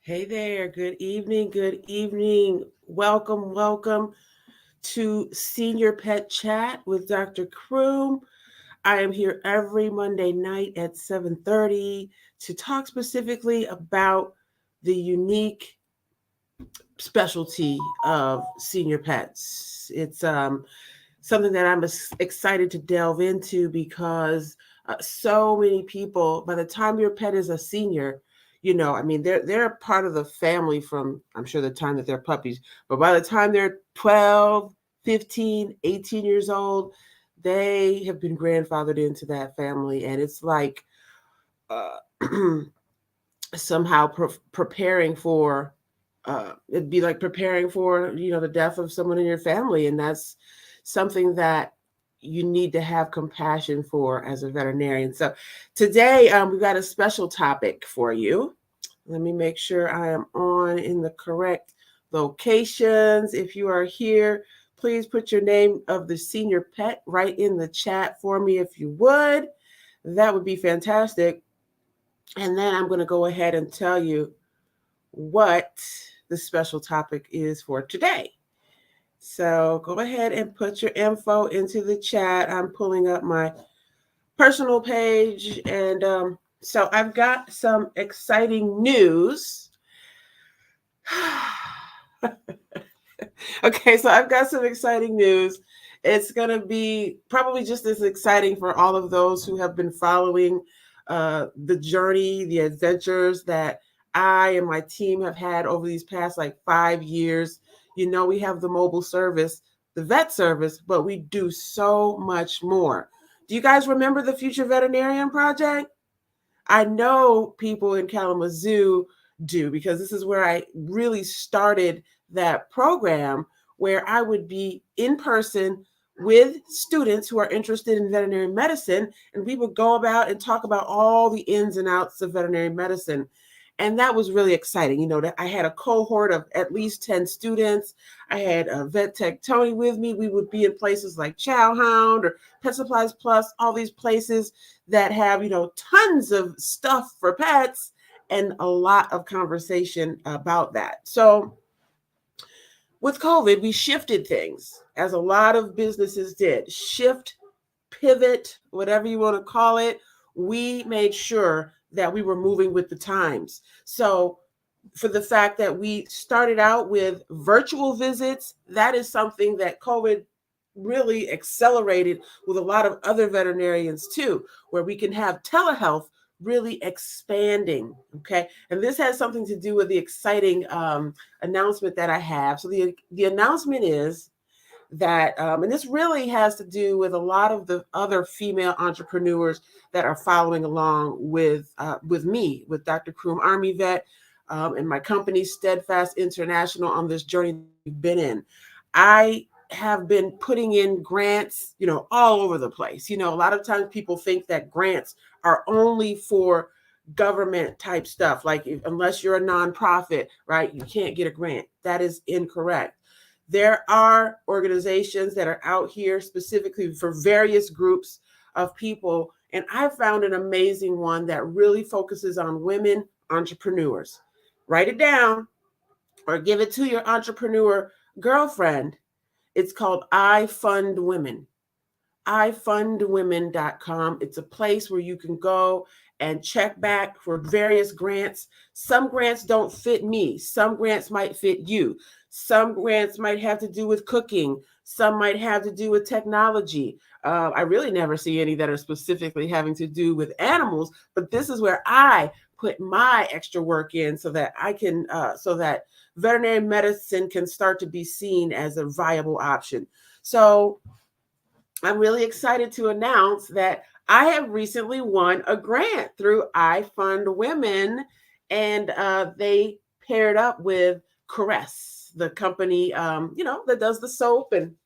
Hey there, good evening, good evening. Welcome to Senior Pet Chat with Dr. Croom. I am here every Monday night at 7:30 to talk specifically about the unique specialty of senior pets. It's something that I'm excited to delve into because so many people, by the time your pet is a senior, I mean, they're part of the family from, I'm sure, the time that they're puppies, but by the time they're 12, 15, 18 years old, they have been grandfathered into that family, and it's like uh, somehow preparing for it'd be like preparing for the death of someone in your family, and that's something that you need to have compassion for as a veterinarian. So today we've got a special topic for you. Let me make sure I am on in the correct locations. If you are here, please put your name of the senior pet right in the chat for me if you would. That would be fantastic. And then I'm going to go ahead and tell you what the special topic is for today. So go ahead and put your info into the chat. I'm pulling up my personal page. And so I've got some exciting news. Okay, so I've got some exciting news. It's going to be probably just as exciting for all of those who have been following the journey, the adventures that I and my team have had over these past like 5 years. We have the mobile service, the vet service, but we do so much more. Do you guys remember the Future Veterinarian Project? I know people in Kalamazoo do because this is where I really started that program where I would be in person with students who are interested in veterinary medicine, and we would go about and talk about all the ins and outs of veterinary medicine. And that was really exciting. That I had a cohort of at least 10 students. I had a vet tech Tony with me. We would be in places like Chowhound or Pet Supplies Plus, all these places that have, tons of stuff for pets and a lot of conversation about that. So with COVID, we shifted things, as a lot of businesses did. Shift, pivot, whatever you want to call it. We made sure that we were moving with the times. So for the fact that we started out with virtual visits, that is something that COVID really accelerated with a lot of other veterinarians too, where we can have telehealth really expanding. Okay. And this has something to do with the exciting announcement that I have. So the announcement is that, and this really has to do with a lot of the other female entrepreneurs that are following along with me, with Dr. Croom Army Vet, and my company Steadfast International on this journey that we've been in. I have been putting in grants, all over the place. A lot of times people think that grants are only for government type stuff, like unless you're a nonprofit, right, you can't get a grant. That is incorrect. There are organizations that are out here specifically for various groups of people. And I found an amazing one that really focuses on women entrepreneurs. Write it down or give it to your entrepreneur girlfriend. It's called I Fund Women. ifundwomen.com. It's a place where you can go and check back for various grants. Some grants don't fit me. Some grants might fit you. Some grants might have to do with cooking. Some might have to do with technology. I really never see any that are specifically having to do with animals, but this is where I put my extra work in so that I can, so that veterinary medicine can start to be seen as a viable option. So I'm really excited to announce that I have recently won a grant through I Fund Women, and they paired up with Caress, the company, that does the soap and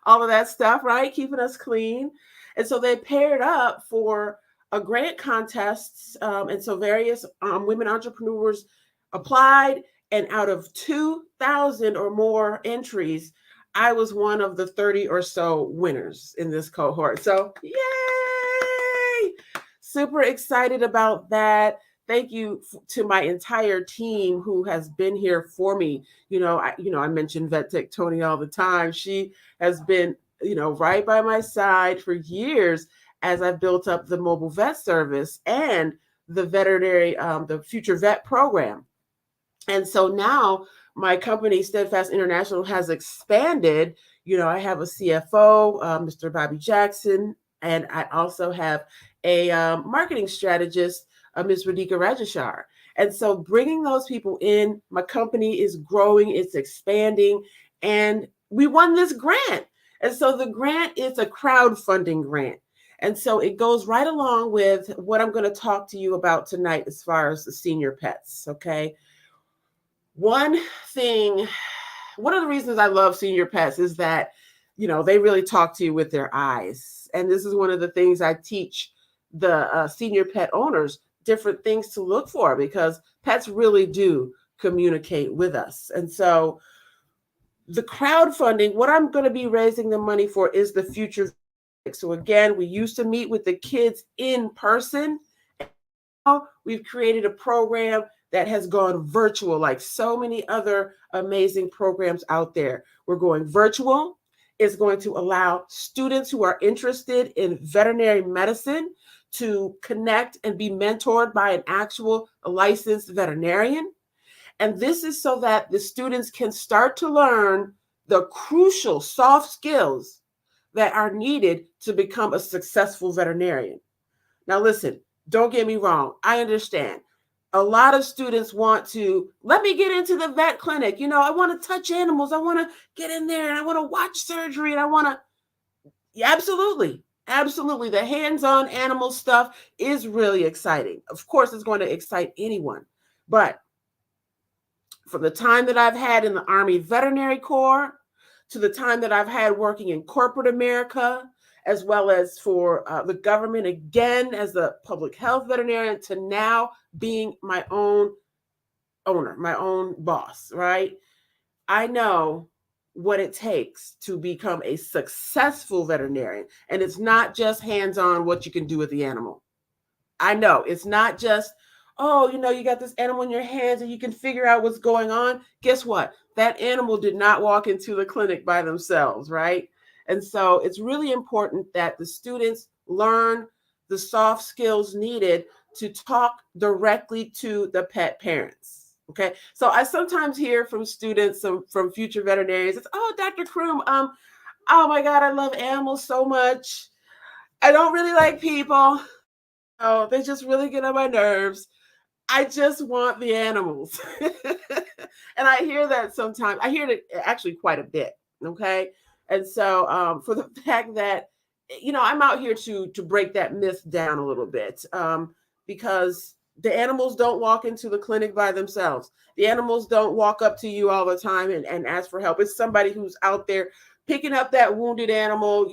all of that stuff, right? Keeping us clean. And so they paired up for a grant contest. And so various women entrepreneurs applied, and out of 2,000 or more entries, I was one of the 30 or so winners in this cohort. So, yay! Super excited about that. thank you to my entire team who has been here for me. I mentioned Vet Tech Tony all the time. She has been, right by my side for years as I've built up the mobile vet service and the veterinary, the future vet program. And so now my company, Steadfast International, has expanded. I have a CFO, Mr. Bobby Jackson, and I also have a marketing strategist, Ms. Radhika Rajashar. And so bringing those people in, my company is growing, it's expanding, and we won this grant. And so the grant is a crowdfunding grant. And so it goes right along with what I'm going to talk to you about tonight as far as the senior pets. Okay. One thing, one of the reasons I love senior pets is that, they really talk to you with their eyes. And this is one of the things I teach the senior pet owners, different things to look for, because pets really do communicate with us. And so the crowdfunding, what I'm going to be raising the money for is the future. So again, we used to meet with the kids in person. Now we've created a program that has gone virtual, like so many other amazing programs out there. We're going virtual. It's going to allow students who are interested in veterinary medicine to connect and be mentored by an actual licensed veterinarian. And this is so that the students can start to learn the crucial soft skills that are needed to become a successful veterinarian. Now, listen, don't get me wrong. I understand. A lot of students want to, let me get into the vet clinic. I want to touch animals. I want to get in there and I want to watch surgery and I want to, yeah, absolutely. Absolutely. The hands-on animal stuff is really exciting. Of course, it's going to excite anyone. But from the time that I've had in the Army Veterinary Corps to the time that I've had working in corporate America, as well as for the government, again, as a public health veterinarian, to now being my own owner, my own boss, right? I know what it takes to become a successful veterinarian. And it's not just hands-on what you can do with the animal. I know it's not just, oh, you got this animal in your hands and you can figure out what's going on. Guess what? That animal did not walk into the clinic by themselves, right? And so it's really important that the students learn the soft skills needed to talk directly to the pet parents. Okay. So I sometimes hear from students, from future veterinarians, it's, oh, Dr. Croom, oh my God, I love animals so much. I don't really like people. Oh, they just really get on my nerves. I just want the animals. And I hear that sometimes. I hear it actually quite a bit. Okay. And so for the fact that, I'm out here to break that myth down a little bit, because the animals don't walk into the clinic by themselves. The animals don't walk up to you all the time and ask for help. It's somebody who's out there picking up that wounded animal,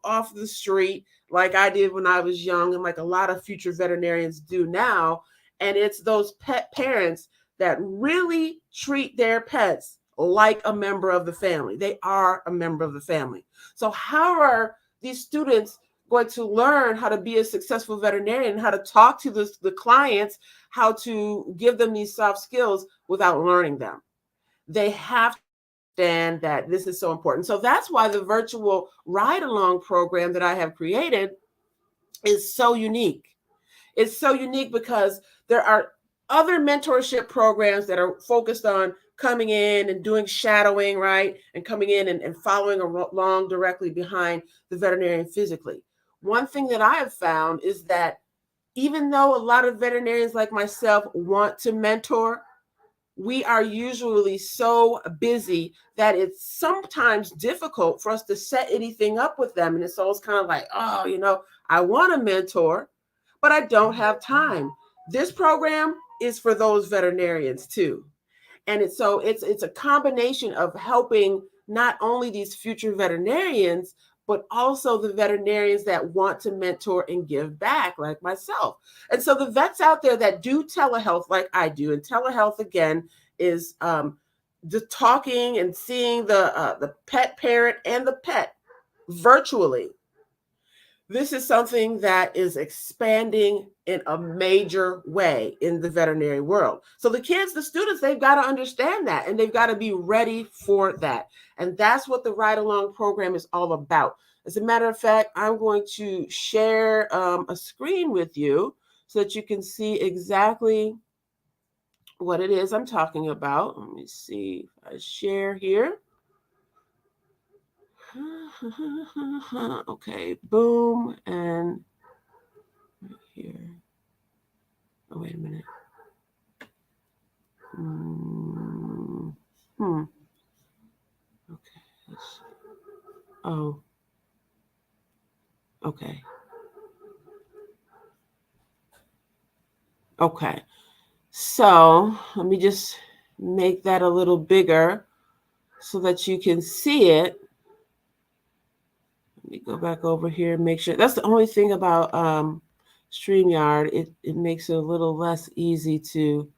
off the street, like I did when I was young, and like a lot of future veterinarians do now. And it's those pet parents that really treat their pets like a member of the family. They are a member of the family. So how are these students going to learn how to be a successful veterinarian, how to talk to the clients, how to give them these soft skills without learning them? They have to understand that this is so important. So that's why the virtual ride-along program that I have created is so unique. It's so unique because there are other mentorship programs that are focused on coming in and doing shadowing, right? And coming in and following along directly behind the veterinarian physically. One thing that I have found is that even though a lot of veterinarians like myself want to mentor, we are usually so busy that it's sometimes difficult for us to set anything up with them. And it's always kind of like, oh, I want to mentor, but I don't have time. This program is for those veterinarians too. And it's a combination of helping not only these future veterinarians, but also the veterinarians that want to mentor and give back, like myself. And so the vets out there that do telehealth like I do, and telehealth again is the talking and seeing the pet parent and the pet virtually. This is something that is expanding in a major way in the veterinary world. So the kids, the students, they've got to understand that and they've got to be ready for that. And that's what the Ride Along program is all about. As a matter of fact, I'm going to share a screen with you so that you can see exactly what it is I'm talking about. Let me see if I share here. Okay, boom, and here. Oh, wait a minute. Okay. Oh, okay. Okay. So let me just make that a little bigger so that you can see it. Let me go back over here and make sure. That's the only thing about StreamYard. It makes it a little less easy to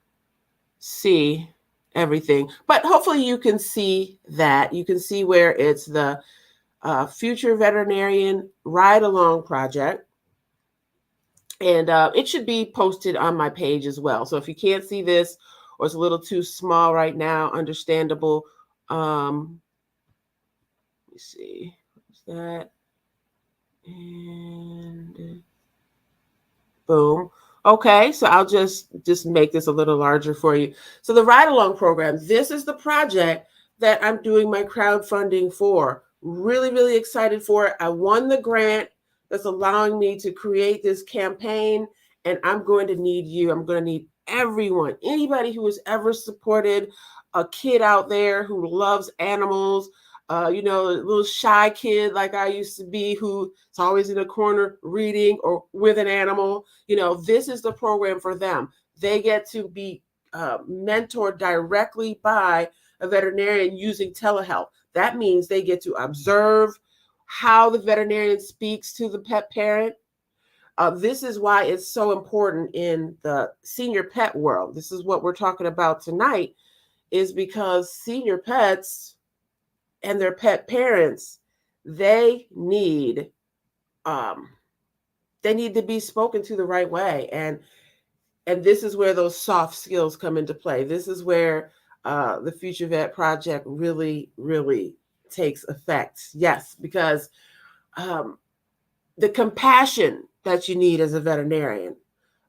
see everything. But hopefully you can see that. You can see where it's the Future Veterinarian Ride Along Project. And it should be posted on my page as well. So if you can't see this or it's a little too small right now, understandable. Let me see. What's that? And boom. Okay, so I'll just make this a little larger for you. So the Ride Along program, this is the project that I'm doing my crowdfunding for. Really, really excited for it. I won the grant that's allowing me to create this campaign, and I'm going to need you. I'm going to need everyone, anybody who has ever supported a kid out there who loves animals, you know, a little shy kid like I used to be who's always in a corner reading or with an animal. You know, this is the program for them. They get to be mentored directly by a veterinarian using telehealth. That means they get to observe how the veterinarian speaks to the pet parent. This is why it's so important in the senior pet world. This is what we're talking about tonight, is because senior pets and their pet parents, they need to be spoken to the right way. And this is where those soft skills come into play. This is where the Future Vet Project really, really takes effect. Yes, because the compassion that you need as a veterinarian,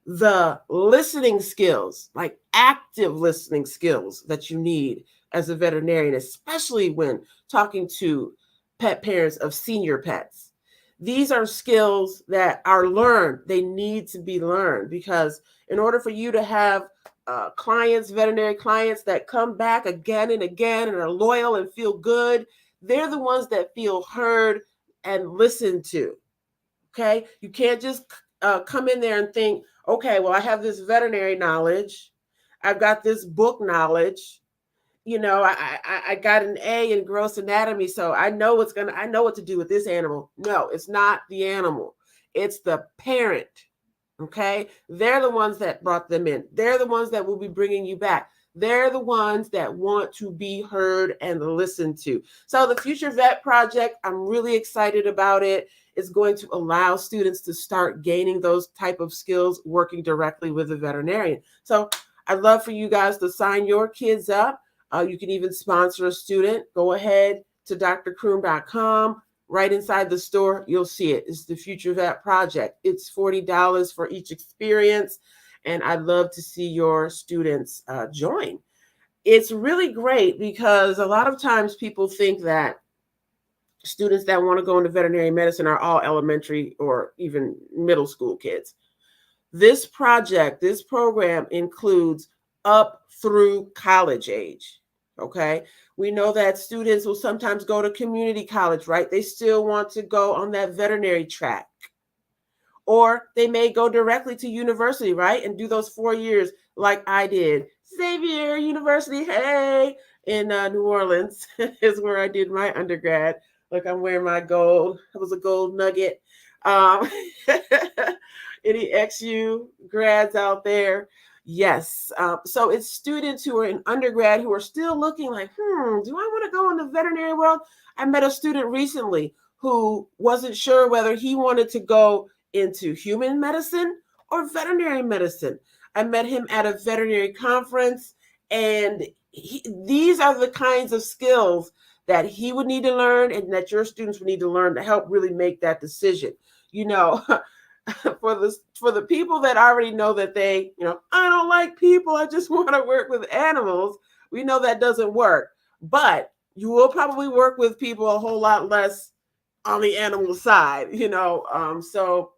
the listening skills, like active listening skills that you need as a veterinarian, especially when talking to pet parents of senior pets. These are skills that are learned. They need to be learned because in order for you to have clients, veterinary clients that come back again and again and are loyal and feel good, they're the ones that feel heard and listened to. Okay, you can't just come in there and think, okay, well, I have this veterinary knowledge, I've got this book knowledge, you know, I got an A in gross anatomy, so I know what to do with this animal. No, it's not the animal, it's the parent. Okay, they're the ones that brought them in. They're the ones that will be bringing you back. They're the ones that want to be heard and listened to. So the Future Vet Project, I'm really excited about it. It's going to allow students to start gaining those type of skills working directly with a veterinarian. So I'd love for you guys to sign your kids up. You can even sponsor a student. Go ahead to drcroom.com. Right inside the store, you'll see it. It's the Future Vet Project. It's $40 for each experience, and I'd love to see your students join. It's really great because a lot of times people think that students that want to go into veterinary medicine are all elementary or even middle school kids. This project, this program includes up through college age. Okay. We know that students will sometimes go to community college, right? They still want to go on that veterinary track. Or they may go directly to university, right? And do those 4 years like I did. Xavier University, hey, in New Orleans is where I did my undergrad. Look, I'm wearing my gold. It was a gold nugget. Any XU grads out there? Yes. So it's students who are in undergrad who are still looking like, do I want to go in the veterinary world? I met a student recently who wasn't sure whether he wanted to go into human medicine or veterinary medicine. I met him at a veterinary conference, and these are the kinds of skills that he would need to learn and that your students would need to learn to help really make that decision. You know, for the people that already know that they, I don't like people, I just want to work with animals, we know that doesn't work. But you will probably work with people a whole lot less on the animal side, so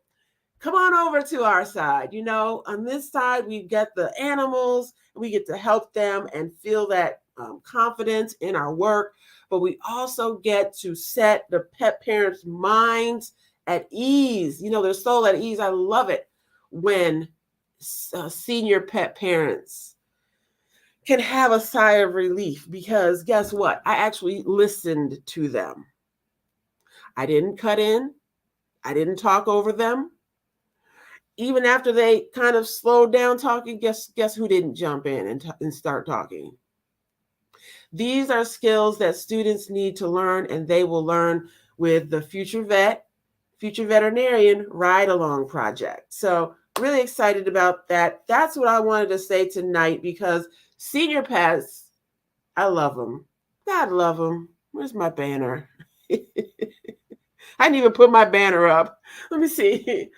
come on over to our side. On this side, we get the animals, we get to help them and feel that confidence in our work, but we also get to set the pet parents' minds at ease, their soul at ease. I love it when senior pet parents can have a sigh of relief, because guess what? I actually listened to them. I didn't cut in. I didn't talk over them. Even after they kind of slowed down talking, guess who didn't jump in and start talking? These are skills that students need to learn, and they will learn with the Future Veterinarian Ride Along project. So really excited about that. That's what I wanted to say tonight, because senior pets, I love them. God love them. Where's my banner? I didn't even put my banner up. Let me see.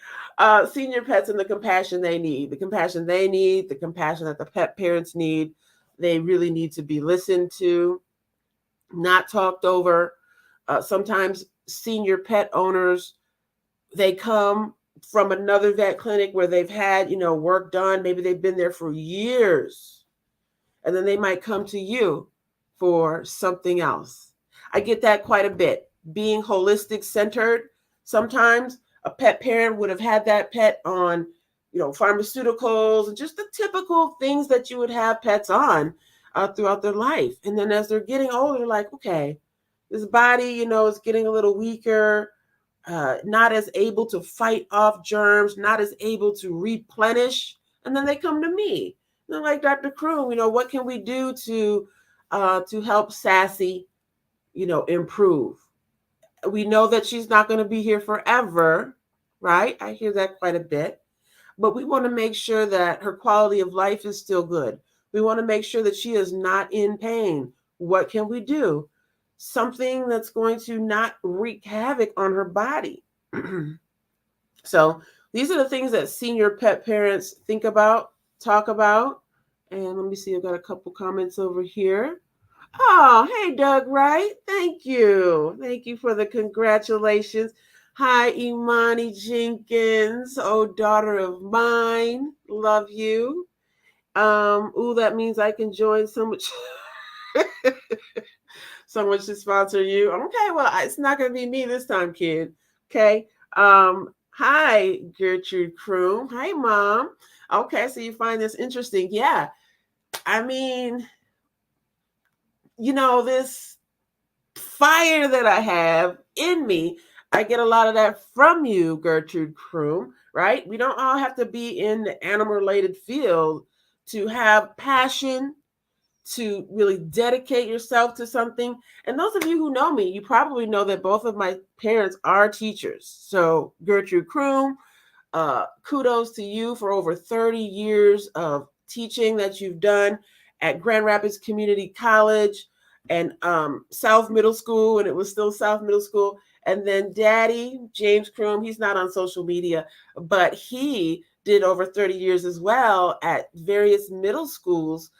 Senior pets and the compassion they need. The compassion they need, the compassion that the pet parents need. They really need to be listened to, not talked over. Sometimes senior pet owners, they come from another vet clinic where they've had, work done. Maybe they've been there for years. And then they might come to you for something else. I get that quite a bit. Being holistic centered, sometimes a pet parent would have had that pet on, pharmaceuticals and just the typical things that you would have pets on throughout their life. And then as they're getting older, like, okay, this body, is getting a little weaker, not as able to fight off germs, not as able to replenish. And then they come to me. They're like, Dr. Croom, what can we do to help Sassy, improve? We know that she's not going to be here forever, right? I hear that quite a bit. But we want to make sure that her quality of life is still good. We want to make sure that she is not in pain. What can we do? Something that's going to not wreak havoc on her body. So these are the things that senior pet parents think about, talk about. And let me see, I've got a couple comments over here. Oh, hey, Doug Wright. Thank you. Thank you for the congratulations. Hi, Imani Jenkins. Oh, daughter of mine. Love you. Ooh, that means I can join so much. Someone should sponsor you. Okay, well, it's not going to be me this time, kid. Okay. Hi, Gertrude Croom. Hi, Mom. Okay, so you find this interesting. Yeah. I mean, this fire that I have in me, I get a lot of that from you, Gertrude Croom, right? We don't all have to be in the animal-related field to have passion, to really dedicate yourself to something. And those of you who know me, you probably know that both of my parents are teachers. So Gertrude Croom, kudos to you for over 30 years of teaching that you've done at Grand Rapids Community College and South Middle School, when it was still South Middle School. And then Daddy, James Croom, he's not on social media, but he did over 30 years as well at various middle schools,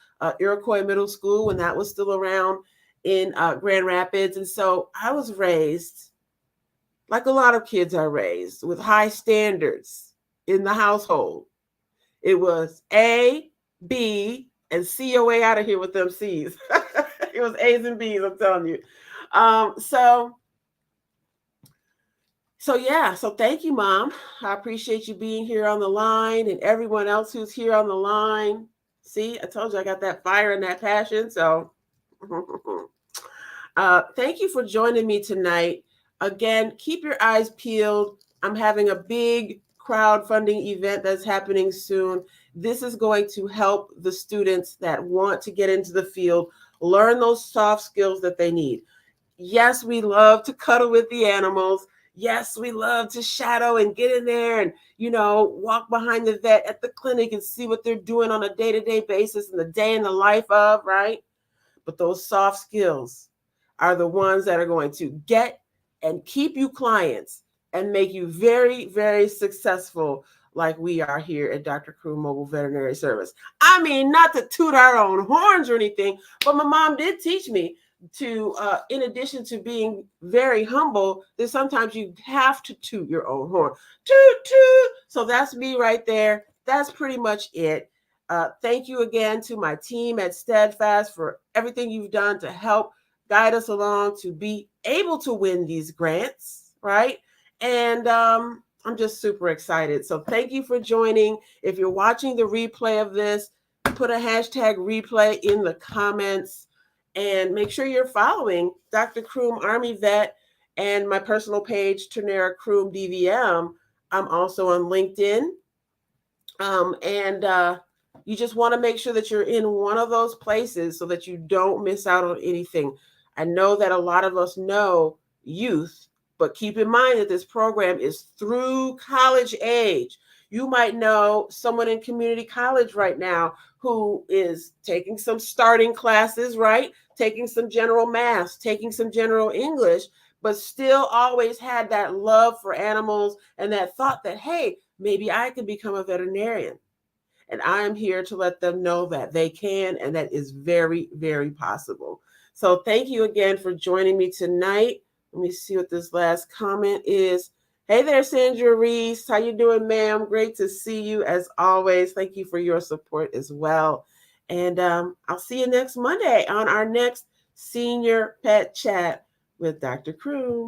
Iroquois Middle School, when that was still around in Grand Rapids. And so I was raised, like a lot of kids are raised, with high standards in the household. It was A, B, and C your way out of here with them C's. It was A's and B's, I'm telling you. So yeah, so thank you, Mom. I appreciate you being here on the line, and everyone else who's here on the line. See, I told you I got that fire and that passion. So thank you for joining me tonight. Again, keep your eyes peeled. I'm having a big crowdfunding event that's happening soon. This is going to help the students that want to get into the field learn those soft skills that they need. Yes, we love to cuddle with the animals. Yes, we love to shadow and get in there and, walk behind the vet at the clinic and see what they're doing on a day-to-day basis and the day in the life of, right? But those soft skills are the ones that are going to get and keep you clients and make you very, very successful, like we are here at Dr. Croom Mobile Veterinary Service. I mean, not to toot our own horns or anything, but my mom did teach me to, in addition to being very humble, that sometimes you have to toot your own horn. Toot, toot. So that's me right there. That's pretty much it. Thank you again to my team at Steadfast for everything you've done to help guide us along to be able to win these grants, right? And I'm just super excited. So thank you for joining. If you're watching the replay of this, put a hashtag replay in the comments and make sure you're following Dr. Croom Army Vet and my personal page, Turnera Croom DVM. I'm also on LinkedIn. And you just want to make sure that you're in one of those places so that you don't miss out on anything. I know that a lot of us know youth, but keep in mind that this program is through college age. You might know someone in community college right now who is taking some starting classes, right? Taking some general math, taking some general English, but still always had that love for animals and that thought that, hey, maybe I could become a veterinarian. And I am here to let them know that they can, and that is very, very possible. So thank you again for joining me tonight. Let me see what this last comment is. Hey there, Sandra Reese. How you doing, ma'am? Great to see you as always. Thank you for your support as well. And I'll see you next Monday on our next Senior Pet Chat with Dr. Croom.